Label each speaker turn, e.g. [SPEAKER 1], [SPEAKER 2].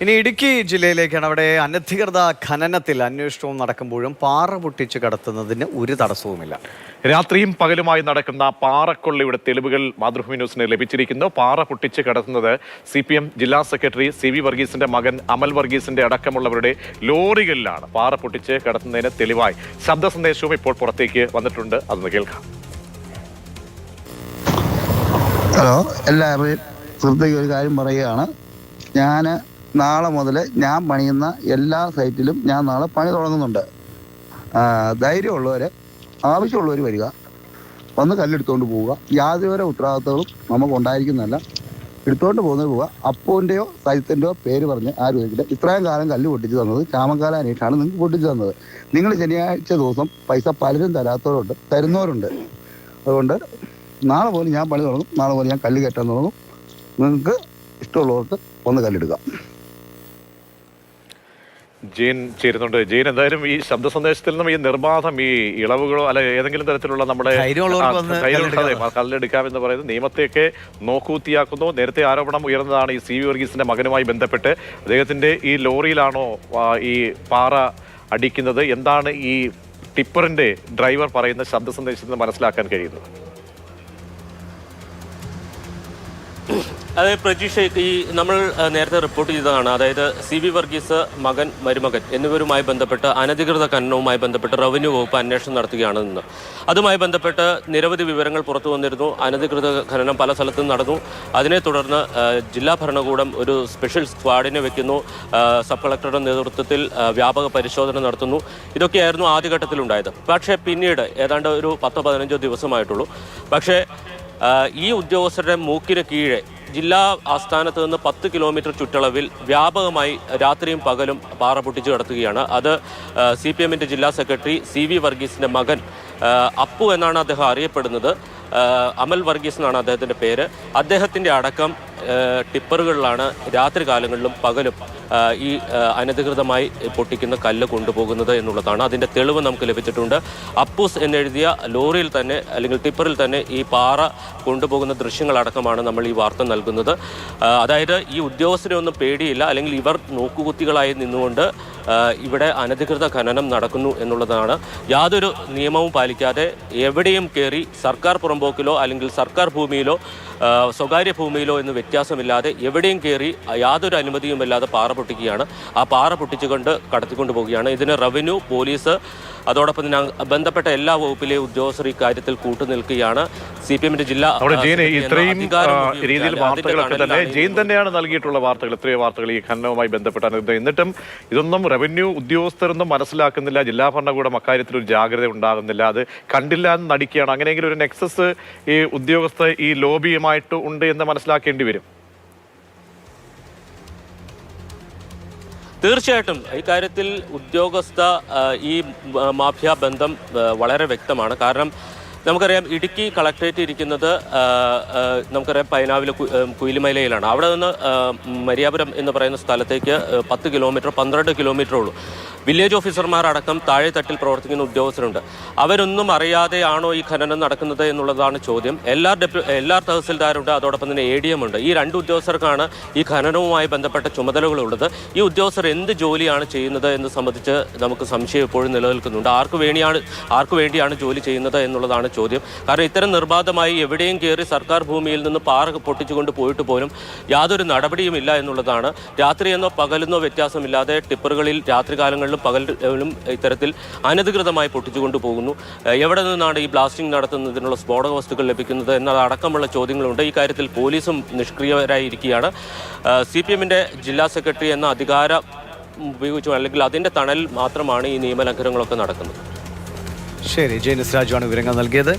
[SPEAKER 1] ഇനി ഇടുക്കി ജില്ലയിലേക്കാണ്. അവിടെ അനധികൃത ഖനനത്തിൽ അന്വേഷണവും നടക്കുമ്പോഴും പാറ പൊട്ടിച്ച് കടത്തുന്നതിന് ഒരു തടസ്സവുമില്ല.
[SPEAKER 2] രാത്രിയും പകലുമായി നടക്കുന്ന പാറക്കൊള്ളയുടെ തെളിവുകൾ മാതൃഭൂമി ന്യൂസിന് ലഭിച്ചിരിക്കുന്നു. പാറ പൊട്ടിച്ച് കടത്തുന്നത് CPM ജില്ലാ സെക്രട്ടറി CV വർഗീസിന്റെ മകൻ അമൽ വർഗീസിന്റെ അടക്കമുള്ളവരുടെ ലോറികളിലാണ്. പാറ പൊട്ടിച്ച് കടത്തുന്നതിന് തെളിവായി ശബ്ദ സന്ദേശവും ഇപ്പോൾ പുറത്തേക്ക് വന്നിട്ടുണ്ട്. അതൊന്ന് കേൾക്കാം.
[SPEAKER 3] ഹലോ, എല്ലാവരുടെയും ശ്രദ്ധയ്ക്ക് ഒരു കാര്യം പറയുകയാണ്. ഞാൻ നാളെ മുതൽ ഞാൻ പണിയുന്ന എല്ലാ സൈറ്റിലും ഞാൻ നാളെ പണി തുടങ്ങുന്നുണ്ട്. ധൈര്യമുള്ളവർ, ആവശ്യമുള്ളവർ വരിക, വന്ന് കല്ലെടുത്തുകൊണ്ട് പോവുക. യാതൊരു ഉത്തരവാദിത്തങ്ങളും നമുക്ക് ഉണ്ടായിരിക്കുന്നതല്ല. എടുത്തുകൊണ്ട് പോകുന്നത് പോവുക. അപ്പൂൻ്റെയോ സൈത്തിൻ്റെയോ പേര് പറഞ്ഞ് ആരും ചോദിക്കില്ല. ഇത്രയും കാലം കല്ല് പൊട്ടിച്ച് തന്നത് ചാമക്കാല അന്വേഷണമാണ് നിങ്ങൾക്ക് പൊട്ടിച്ച് തന്നത്. നിങ്ങൾ ശനിയാഴ്ച ദിവസം പൈസ പലരും തരാത്തവരുണ്ട്, തരുന്നവരുണ്ട്. അതുകൊണ്ട് നാളെ പോലും ഞാൻ പണി തുടങ്ങും. നാളെ പോലും ഞാൻ കല്ല് കയറ്റാൻ തുടങ്ങും. നിങ്ങൾക്ക് ഇഷ്ടമുള്ളവർക്ക് ഒന്ന് കല്ലെടുക്കാം.
[SPEAKER 2] ജെയിൻ ചേരുന്നുണ്ട്. ജെയിൻ, എന്തായാലും ഈ ശബ്ദ സന്ദേശത്തിൽ നിന്നും ഈ നിർബാധം ഈ ഇളവുകളോ അല്ലെ ഏതെങ്കിലും തരത്തിലുള്ള നമ്മുടെ കല്ലെടുക്കാമെന്ന് പറയുന്നത് നിയമത്തെയൊക്കെ നോക്കൂത്തിയാക്കുന്നു. നേരത്തെ ആരോപണം ഉയർന്നതാണ് ഈ CV വർഗീസിന്റെ മകനുമായി ബന്ധപ്പെട്ട്. അദ്ദേഹത്തിന്റെ ഈ ലോറിയിലാണോ ഈ പാറ അടിക്കുന്നത്? എന്താണ് ഈ ടിപ്പറിന്റെ ഡ്രൈവർ പറയുന്ന ശബ്ദ സന്ദേശത്തിൽ നിന്ന് മനസ്സിലാക്കാൻ കഴിയുന്നത്?
[SPEAKER 4] അതെ പ്രജീഷ്, ഈ നമ്മൾ നേരത്തെ റിപ്പോർട്ട് ചെയ്തതാണ്. അതായത് CV വർഗീസ്, മകൻ, മരുമകൻ എന്നിവരുമായി ബന്ധപ്പെട്ട് അനധികൃത ഖനനവുമായി ബന്ധപ്പെട്ട് റവന്യൂ വകുപ്പ് അന്വേഷണം നടത്തുകയാണെന്ന്. അതുമായി ബന്ധപ്പെട്ട് നിരവധി വിവരങ്ങൾ പുറത്തു വന്നിരുന്നു. അനധികൃത ഖനനം പല സ്ഥലത്തും നടന്നു. അതിനെ തുടർന്ന് ജില്ലാ ഭരണകൂടം ഒരു സ്പെഷ്യൽ സ്ക്വാഡിനെ വെക്കുന്നു. സബ് കളക്ടറുടെ നേതൃത്വത്തിൽ വ്യാപക പരിശോധന നടത്തുന്നു. ഇതൊക്കെയായിരുന്നു ആദ്യഘട്ടത്തിലുണ്ടായത്. പക്ഷേ പിന്നീട് ഏതാണ്ട് ഒരു 10-15 ദിവസമായിട്ടുള്ളൂ. പക്ഷേ ഈ ഉദ്യോഗസ്ഥരുടെ മൂക്കിന് കീഴെ ജില്ലാ ആസ്ഥാനത്ത് നിന്ന് 10 കിലോമീറ്റർ ചുറ്റളവിൽ വ്യാപകമായി രാത്രിയും പകലും പാറ പൊട്ടിച്ചു കടത്തുകയാണ്. അത് CPM ജില്ലാ സെക്രട്ടറി CV വർഗീസിൻ്റെ മകൻ അപ്പു എന്നാണ് അദ്ദേഹം അറിയപ്പെടുന്നത്. അമൽ വർഗീസ് എന്നാണ് അദ്ദേഹത്തിൻ്റെ പേര്. അദ്ദേഹത്തിൻ്റെ അടക്കം ടിപ്പറുകളിലാണ് രാത്രി കാലങ്ങളിലും പകലും ഈ അനധികൃതമായി പൊട്ടിക്കുന്ന കല്ല് കൊണ്ടുപോകുന്നത് എന്നുള്ളതാണ്. അതിൻ്റെ തെളിവ് നമുക്ക് ലഭിച്ചിട്ടുണ്ട്. അപ്പൂസ് എന്നെഴുതിയ ലോറിയിൽ തന്നെ അല്ലെങ്കിൽ ടിപ്പറിൽ തന്നെ ഈ പാറ കൊണ്ടുപോകുന്ന ദൃശ്യങ്ങളടക്കമാണ് നമ്മൾ ഈ വാർത്ത നൽകുന്നത്. അതായത് ഈ ഉദ്യോഗസ്ഥരെ ഒന്നും പേടിയില്ല, അല്ലെങ്കിൽ ഇവർ നോക്കുകുത്തികളായി നിന്നുകൊണ്ട് ഇവിടെ അനധികൃത ഖനനം നടക്കുന്നു എന്നുള്ളതാണ്. യാതൊരു നിയമവും പാലിക്കാതെ എവിടെയും കയറി സർക്കാർ പുറമ്പോക്കിലോ അല്ലെങ്കിൽ സർക്കാർ ഭൂമിയിലോ സ്വകാര്യ ഭൂമിയിലോ എന്ന് വ്യത്യാസമില്ലാതെ എവിടെയും കയറി യാതൊരു അനുമതിയുമില്ലാതെ പാറ പൊട്ടിക്കുകയാണ്. ആ പാറ പൊട്ടിച്ചുകൊണ്ട് കടത്തിക്കൊണ്ടു പോവുകയാണ്. ഇതിന് റവന്യൂ, പോലീസ്, അതോടൊപ്പം തന്നെ ബന്ധപ്പെട്ട എല്ലാ വകുപ്പിലെ ഉദ്യോഗസ്ഥർ ഇക്കാര്യത്തിൽ കൂട്ടുനിൽക്കുകയാണ്. CPM ജില്ലാ
[SPEAKER 2] ഇത്രയും രീതിയിൽ വാർത്തകളൊക്കെ തന്നെ ജെയിൻ തന്നെയാണ് നൽകിയിട്ടുള്ള വാർത്തകൾ. എത്രയോ വാർത്തകൾ ഈ ഖനനവുമായി ബന്ധപ്പെട്ടാണ്. എന്നിട്ടും ഇതൊന്നും റവന്യൂ ഉദ്യോഗസ്ഥരൊന്നും മനസ്സിലാക്കുന്നില്ല. ജില്ലാ ഭരണകൂടം അക്കാര്യത്തിൽ ഒരു ജാഗ്രത ഉണ്ടാകുന്നില്ല. അത് കണ്ടില്ല എന്ന് നടിക്കുകയാണ്. അങ്ങനെയെങ്കിലും ഒരു നെക്സസ് ഈ ഉദ്യോഗസ്ഥർ ഈ ലോബിയുമായിട്ട് ഉണ്ട് എന്ന് മനസ്സിലാക്കേണ്ടി വരും.
[SPEAKER 4] തീർച്ചയായിട്ടും ഇക്കാര്യത്തിൽ ഉദ്യോഗസ്ഥ ഈ മാഫിയ ബന്ധം വളരെ വ്യക്തമാണ്. കാരണം നമുക്കറിയാം, ഇടുക്കി കളക്ടറേറ്റ് ഇരിക്കുന്നത് നമുക്കറിയാം പൈനാവിലെ കുയിലുമലയിലാണ്. അവിടെ നിന്ന് മരിയാപുരം എന്ന് പറയുന്ന സ്ഥലത്തേക്ക് 10 കിലോമീറ്റർ 12 കിലോമീറ്റർ ഉള്ളൂ. വില്ലേജ് ഓഫീസർമാരടക്കം താഴെ തട്ടിൽ പ്രവർത്തിക്കുന്ന അവരൊന്നും അറിയാതെയാണോ ഈ ഖനനം നടക്കുന്നത് എന്നുള്ളതാണ് ചോദ്യം. എല്ലാ തഹസിൽദാരുണ്ട്, അതോടൊപ്പം തന്നെ ADM ഉണ്ട്. ഈ 2 ഉദ്യോഗസ്ഥർക്കാണ് ഈ ഖനനവുമായി ബന്ധപ്പെട്ട ചുമതലകളുള്ളത്. ഈ ഉദ്യോഗസ്ഥർ എന്ത് ജോലിയാണ് ചെയ്യുന്നത് എന്ന് സംബന്ധിച്ച് നമുക്ക് സംശയം എപ്പോഴും നിലനിൽക്കുന്നുണ്ട്. ആർക്കു വേണ്ടിയാണ് ജോലി ചെയ്യുന്നത് എന്നുള്ളതാണ് ചോദ്യം. കാരണം ഇത്തരം നിർബാധമായി എവിടെയും കയറി സർക്കാർ ഭൂമിയിൽ നിന്ന് പാറ പൊട്ടിച്ചുകൊണ്ട് പോയിട്ട് പോലും യാതൊരു നടപടിയുമില്ല എന്നുള്ളതാണ്. രാത്രിയെന്നോ പകലെന്നോ വ്യത്യാസമില്ലാതെ ടിപ്പറുകളിൽ രാത്രികാലങ്ങളിലും പകലും ഇത്തരത്തിൽ അനധികൃതമായി പൊട്ടിച്ചുകൊണ്ട് പോകുന്നു. എവിടെ നിന്നാണ് ഈ ബ്ലാസ്റ്റിംഗ് നടത്തുന്നതിനുള്ള സ്ഫോടക വസ്തുക്കൾ ലഭിക്കുന്നത് എന്നതടക്കമുള്ള ചോദ്യങ്ങളുണ്ട്. ഈ കാര്യത്തിൽ പോലീസും നിഷ്ക്രിയരായിരിക്കുകയാണ്. CPM ജില്ലാ സെക്രട്ടറി എന്ന അധികാരം ഉപയോഗിച്ചു അല്ലെങ്കിൽ അതിൻ്റെ തണലിൽ മാത്രമാണ് ഈ നിയമലംഘനങ്ങളൊക്കെ നടക്കുന്നത്.
[SPEAKER 1] ശരി, ജെയിൻ രാജുവാണ് വിവരങ്ങൾ നൽകിയത്.